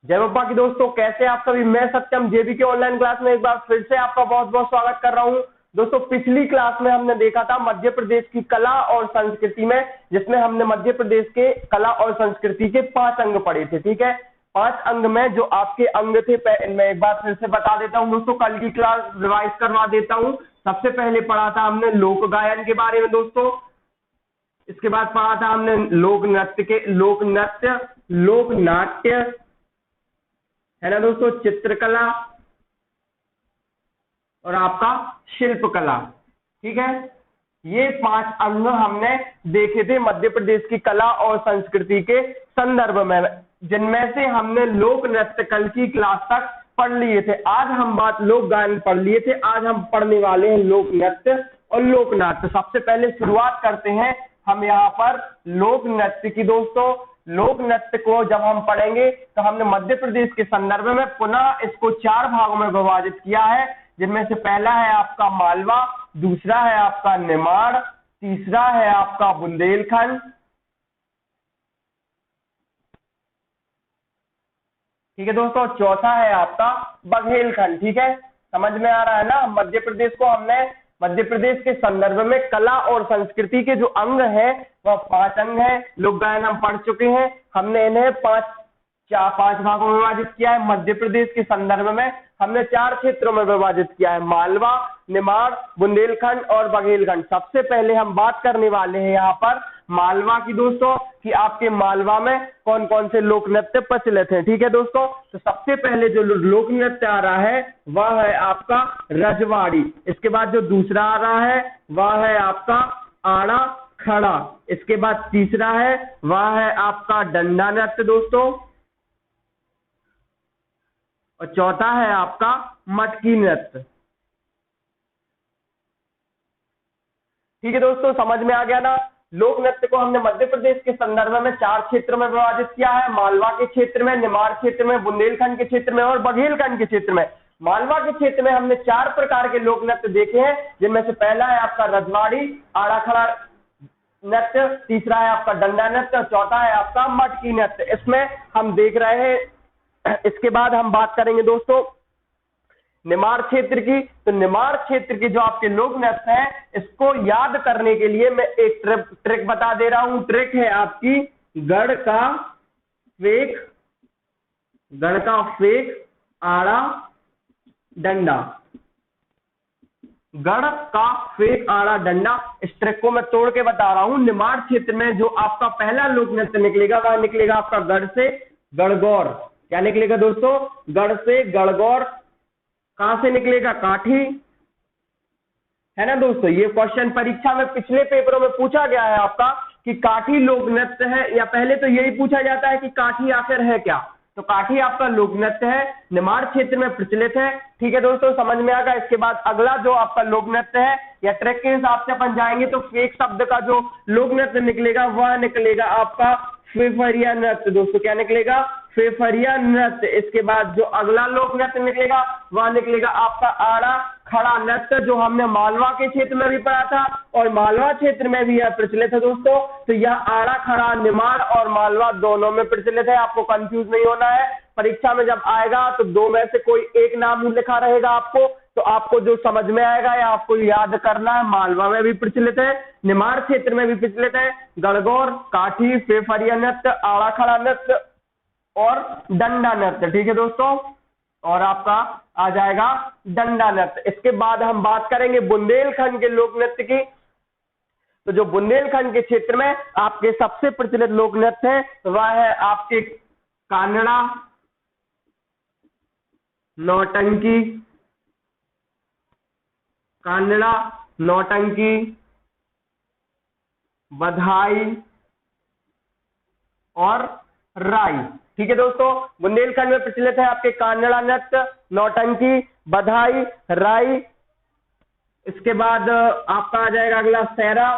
जय बाबा की दोस्तों, कैसे आप सभी। मैं सत्यम जेबी के ऑनलाइन क्लास में एक बार फिर से आपका बहुत बहुत स्वागत कर रहा हूं। दोस्तों, पिछली क्लास में हमने देखा था मध्य प्रदेश की कला और संस्कृति में, जिसमें हमने मध्य प्रदेश के कला और संस्कृति के 5 अंग पढ़े थे। ठीक है, 5 अंग में जो आपके अंग थे मैं एक बार फिर से बता देता हूं दोस्तों, कल की क्लास रिवाइज करवा देता हूं। सबसे पहले पढ़ा था हमने लोक गायन के बारे में दोस्तों। इसके बाद पढ़ा था हमने लोक नाट्य है ना दोस्तों, चित्रकला और आपका शिल्पकला। ठीक है, ये 5 अंग हमने देखे थे मध्य प्रदेश की कला और संस्कृति के संदर्भ में, जिनमें से हमने लोक नृत्य कल की क्लास तक पढ़ लिए थे। आज हम बात लोक गायन पढ़ लिए थे, आज हम पढ़ने वाले हैं लोक नृत्य और लोक नाट्य। सबसे पहले शुरुआत करते हैं हम यहाँ पर लोक नृत्य की। दोस्तों, लोक नृत्य को जब हम पढ़ेंगे तो हमने मध्य प्रदेश के संदर्भ में पुनः इसको 4 भागों में विभाजित किया है, जिनमें से पहला है आपका मालवा, दूसरा है आपका निमाड़, तीसरा है आपका बुंदेलखंड, ठीक है दोस्तों, चौथा है आपका बघेलखंड। ठीक है, समझ में आ रहा है ना। मध्य प्रदेश को हमने मध्य प्रदेश के संदर्भ में कला और संस्कृति के जो अंग हैं वह 5 अंग हैं। लोक गायन हम पढ़ चुके हैं, हमने इन्हें 5 भागों में विभाजित किया है। मध्य प्रदेश के संदर्भ में हमने 4 क्षेत्रों में विभाजित किया है, मालवा, निमाड़, बुंदेलखंड और बघेलखंड। सबसे पहले हम बात करने वाले हैं यहाँ पर मालवा की दोस्तों, कि आपके मालवा में कौन कौन से लोक नृत्य प्रचलित हैं। ठीक है दोस्तों, तो सबसे पहले जो लोक नृत्य आ रहा है वह है आपका रजवाड़ी। इसके बाद जो दूसरा आ रहा है वह है आपका आड़ा खड़ा। इसके बाद तीसरा है वह है आपका डंडा नृत्य दोस्तों, और चौथा है आपका मटकी नृत्य। ठीक है दोस्तों, समझ में आ गया ना। लोक नृत्य को हमने मध्य प्रदेश के संदर्भ में 4 क्षेत्र में विभाजित किया है, मालवा के क्षेत्र में, निमाड़ क्षेत्र में, बुंदेलखंड के क्षेत्र में और बघेलखंड के क्षेत्र में। मालवा के क्षेत्र में हमने 4 प्रकार के लोक नृत्य देखे हैं, जिनमें से पहला है आपका रजवाड़ी, आड़ा खड़ा नृत्य, तीसरा है आपका डंडा नृत्य और चौथा है आपका मटकी नृत्य। इसमें हम देख रहे हैं। इसके बाद हम बात करेंगे दोस्तों निमाड़ क्षेत्र की। तो निमाड़ क्षेत्र के जो आपके लोक नृत्य है, इसको याद करने के लिए मैं एक ट्रिक बता दे रहा हूं। ट्रिक है आपकी गढ़ का फेक आड़ा डंडा। गढ़ का फेक आड़ा डंडा, इस ट्रिक को मैं तोड़ के बता रहा हूं। निमाड़ क्षेत्र में जो आपका पहला लोक नृत्य निकलेगा वह निकलेगा आपका गढ़ से गणगौर। क्या निकलेगा दोस्तों? गढ़ से गणगौर। कहां से निकलेगा? काठी, है ना दोस्तों। ये क्वेश्चन परीक्षा में पिछले पेपरों में पूछा गया है आपका कि काठी लोक नृत्य है, या पहले तो यही पूछा जाता है कि काठी आखिर है क्या। तो काठी आपका लोक नृत्य है, निमाड़ क्षेत्र में प्रचलित है। ठीक है दोस्तों, समझ में आ गया। इसके बाद अगला जो आपका लोक नृत्य है, या ट्रैक के हिसाब से अपन जाएंगे तो फेक शब्द का जो लोक नृत्य निकलेगा वह निकलेगा आपका फेफरिया नृत्य दोस्तों। क्या निकलेगा? फेफरिया नृत्य। इसके बाद जो अगला लोक नृत्य निकलेगा वह निकलेगा आपका आड़ा खड़ा नृत्य, जो हमने मालवा के क्षेत्र में भी पढ़ा था और मालवा क्षेत्र में भी यह प्रचलित है दोस्तों। तो यह आड़ा खड़ा निमाड़ और मालवा दोनों में प्रचलित है, आपको कंफ्यूज नहीं होना है। परीक्षा में जब आएगा तो 2 में से कोई एक नाम लिखा रहेगा आपको, तो आपको जो समझ में आएगा या आपको याद करना है, मालवा में भी प्रचलित है, निमाड़ क्षेत्र में भी प्रचलित है, गणगौर, काठी, फेफरिया नृत्य, आड़ा खड़ा नृत्य और डंडा नृत्य। ठीक है दोस्तों, और आपका आ जाएगा डंडा नृत्य। इसके बाद हम बात करेंगे बुंदेलखंड के लोक नृत्य की। तो जो बुंदेलखंड के क्षेत्र में आपके सबसे प्रचलित लोक नृत्य है वह है आपके कानड़ा, नौटंकी, बधाई और राई। ठीक है दोस्तों, बुंदेलखंड में प्रचलित है आपके कानड़ा नृत्य, नौटंकी, बधाई, राई। इसके बाद आपका आ जाएगा अगला सैरा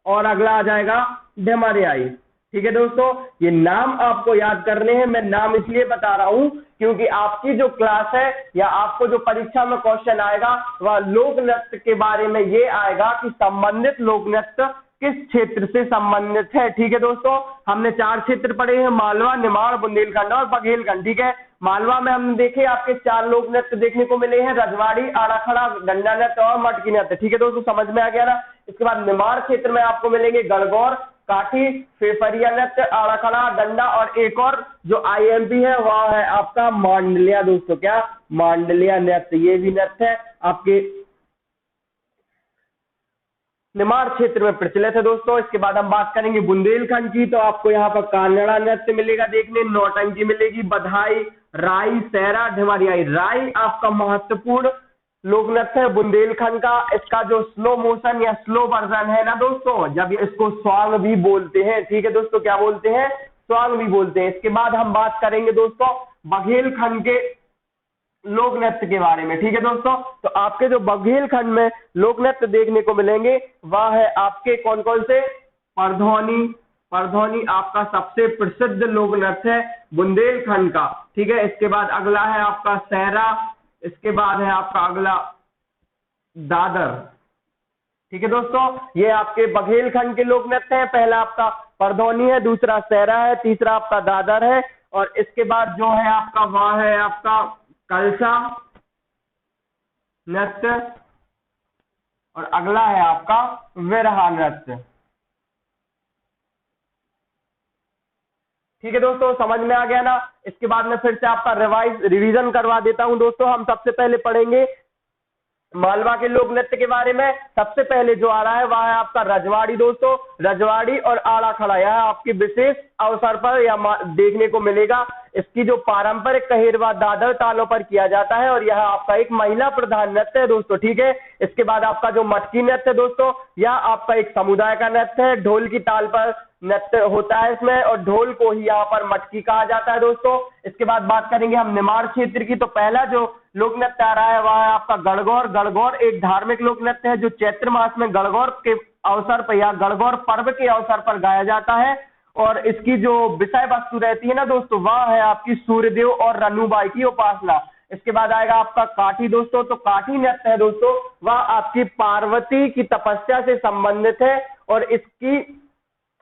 और अगला आ जाएगा ढमरियाई। ठीक है दोस्तों, ये नाम आपको याद करने हैं। मैं नाम इसलिए बता रहा हूं क्योंकि आपकी जो क्लास है या आपको जो परीक्षा में क्वेश्चन आएगा वह लोक नृत्य के बारे में ये आएगा कि संबंधित लोक नृत्य किस क्षेत्र से संबंधित है। ठीक है दोस्तों, हमने 4 क्षेत्र पढ़े हैं, मालवा, निमाड़, बुंदेलखंड और बघेलखंड। ठीक है, मालवा में हमने देखे आपके 4 लोक नृत्य देखने को मिले हैं, रजवाड़ी, आड़ा खड़ा, डंडा नृत्य और मटकी नृत्य। ठीक है दोस्तों, समझ में आ गया ना। इसके बाद निमाड़ क्षेत्र में आपको मिलेंगे गणगौर, काठी, फेफरिया नृत्य, आड़ा खड़ा, डंडा और एक और जो आईएमपी है वह है आपका मांडलिया। दोस्तों क्या, मांडलिया नृत्य, ये भी नृत्य है आपके निमाड़ क्षेत्र में प्रचलित है दोस्तों। इसके बाद हम बात करेंगे बुंदेलखंड की, तो आपको यहाँ पर कानड़ा नृत्य मिलेगा देखने, नौटंकी मिलेगी, बधाई, राई, सहरा, ढिमरियाई। राई आपका महत्वपूर्ण लोक नृत्य है बुंदेलखंड का। इसका जो स्लो मोशन या स्लो वर्जन है ना दोस्तों, जब इसको स्वांग भी बोलते हैं। ठीक है दोस्तों, क्या बोलते हैं, स्वांग भी बोलते हैं। इसके बाद हम बात करेंगे दोस्तों बघेलखंड के लोक नृत्य के बारे में। ठीक है दोस्तों, तो आपके जो बघेलखंड में लोक नृत्य देखने को मिलेंगे वह है आपके कौन कौन से, परधौनी। परधौनी आपका सबसे प्रसिद्ध लोक नृत्य है बुंदेलखंड का। ठीक है, इसके बाद अगला है आपका सहरा, इसके बाद है आपका अगला दादर। ठीक है दोस्तों, ये आपके बघेलखंड के लोक नृत्य है। पहला आपका परधौनी है, दूसरा सहरा है, तीसरा आपका दादर है और इसके बाद जो है आपका वह है आपका कलसा नृत्य और अगला है आपका विरहा नृत्य। ठीक है दोस्तों, समझ में आ गया ना। इसके बाद में फिर से आपका रिवीजन करवा देता हूं दोस्तों। हम सबसे पहले पढ़ेंगे मालवा के लोक नृत्य के बारे में। सबसे पहले जो आ रहा है वह है आपका रजवाड़ी दोस्तों। रजवाड़ी और आड़ा खड़ा यह आपके विशेष अवसर पर या देखने को मिलेगा। इसकी जो पारंपरिक कहेरवा दादर तालों पर किया जाता है और यह आपका एक महिला प्रधान नृत्य है दोस्तों। ठीक है, इसके बाद आपका जो मटकी नृत्य है दोस्तों, यह आपका एक समुदाय का नृत्य है। ढोल की ताल पर नृत्य होता है इसमें और ढोल को ही यहाँ पर मटकी कहा जाता है दोस्तों। इसके बाद बात करेंगे हम निमाड़ क्षेत्र की, तो पहला जो लोक नृत्य आ रहा है वह है आपका गणगौर। गणगौर एक धार्मिक लोक नृत्य है जो चैत्र मास में गणगौर के अवसर पर या गणगौर पर्व के अवसर पर गाया जाता है और इसकी जो विषय वस्तु रहती है ना दोस्तों, वह है आपकी सूर्यदेव और रनुबाई की उपासना। इसके बाद आएगा आपका काठी दोस्तों। तो काठी नृत्य है दोस्तों, वह आपकी पार्वती की तपस्या से संबंधित है और इसकी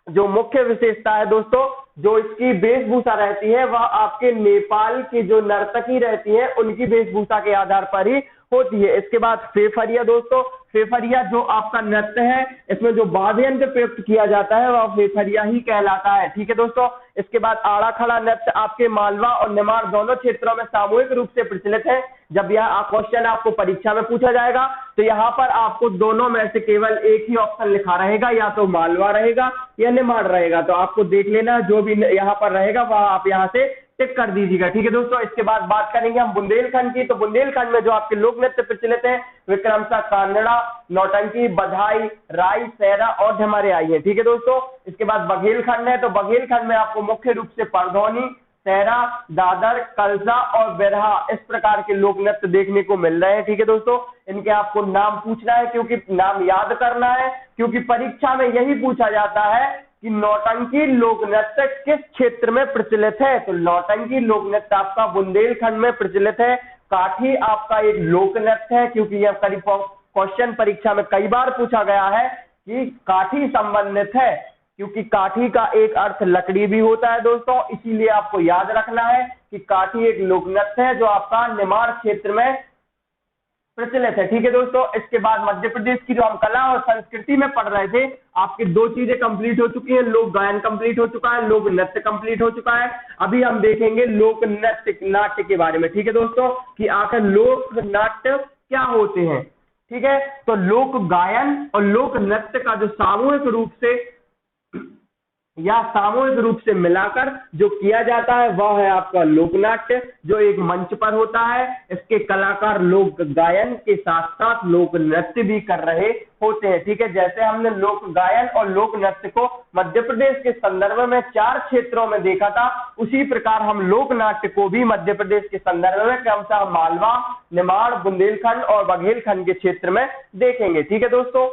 जो मुख्य विशेषता है दोस्तों, जो इसकी वेशभूषा रहती है वह आपके नेपाल की जो नर्तकी रहती है उनकी वेशभूषा के आधार पर ही होती है। इसके बाद फेफरिया दोस्तों। फेफरिया जो आपका नृत्य है, इसमें जो वाद्य यंत्र प्रयुक्त किया जाता है वह फेफरिया ही कहलाता है। ठीक है दोस्तों, इसके बाद आड़ा खड़ा नृत्य आपके मालवा और निमाड़ दोनों क्षेत्रों में सामूहिक रूप से प्रचलित है। जब यह क्वेश्चन आपको परीक्षा में पूछा जाएगा तो यहाँ पर आपको दोनों में से केवल एक ही ऑप्शन लिखा रहेगा, या तो मालवा रहेगा या निमाड़ रहेगा। तो आपको देख लेना, जो भी यहाँ पर रहेगा वह आप यहाँ से टिक कर दीजिएगा। ठीक है दोस्तों, इसके बाद बात करेंगे हम बुंदेलखंड की। तो बुंदेलखंड में जो आपके लोक नृत्य प्रचलित है विक्रमसा, कानड़ा, नौटंकी, बधाई, राई, सहरा और ढिमरियाई है। ठीक है दोस्तों, इसके बाद बघेलखंड है। तो बघेलखंड में आपको मुख्य रूप से परधौनी, सहरा, दादर, कलसा और बिरहा इस प्रकार के लोक नृत्य देखने को मिल रहे हैं। ठीक है दोस्तों, इनके आपको नाम पूछना है क्योंकि नाम याद करना है, क्योंकि परीक्षा में यही पूछा जाता है कि नौटंकी लोक नृत्य किस क्षेत्र में प्रचलित है। तो नौटंकी लोक नृत्य आपका बुंदेलखंड में प्रचलित है। काठी आपका एक लोक नृत्य है, क्योंकि यह करीब क्वेश्चन परीक्षा में कई बार पूछा गया है कि काठी संबंधित है, क्योंकि काठी का एक अर्थ लकड़ी भी होता है दोस्तों। इसीलिए आपको याद रखना है कि काठी एक लोक नृत्य है जो आपका निमाड़ क्षेत्र में प्रचलित है। ठीक है दोस्तों, इसके बाद मध्य प्रदेश की जो हम कला और संस्कृति में पढ़ रहे थे, आपकी 2 चीजें कंप्लीट हो चुकी हैं। लोक गायन कंप्लीट हो चुका है, लोक नृत्य कंप्लीट हो चुका है। अभी हम देखेंगे लोक नृत्य नाट्य के बारे में। ठीक है दोस्तों, कि आखिर लोक नाट्य क्या होते हैं। ठीक है, तो लोक गायन और लोक नृत्य का जो सामूहिक रूप से मिलाकर जो किया जाता है वह है आपका लोकनाट्य, जो एक मंच पर होता है। इसके कलाकार लोक गायन के साथ साथ लोक नृत्य भी कर रहे होते हैं। ठीक है, जैसे हमने लोक गायन और लोक नृत्य को मध्य प्रदेश के संदर्भ में 4 क्षेत्रों में देखा था, उसी प्रकार हम लोक नाट्य को भी मध्य प्रदेश के संदर्भ में क्रमशः मालवा, निमाड़, बुंदेलखंड और बघेलखंड के क्षेत्र में देखेंगे। ठीक है दोस्तों,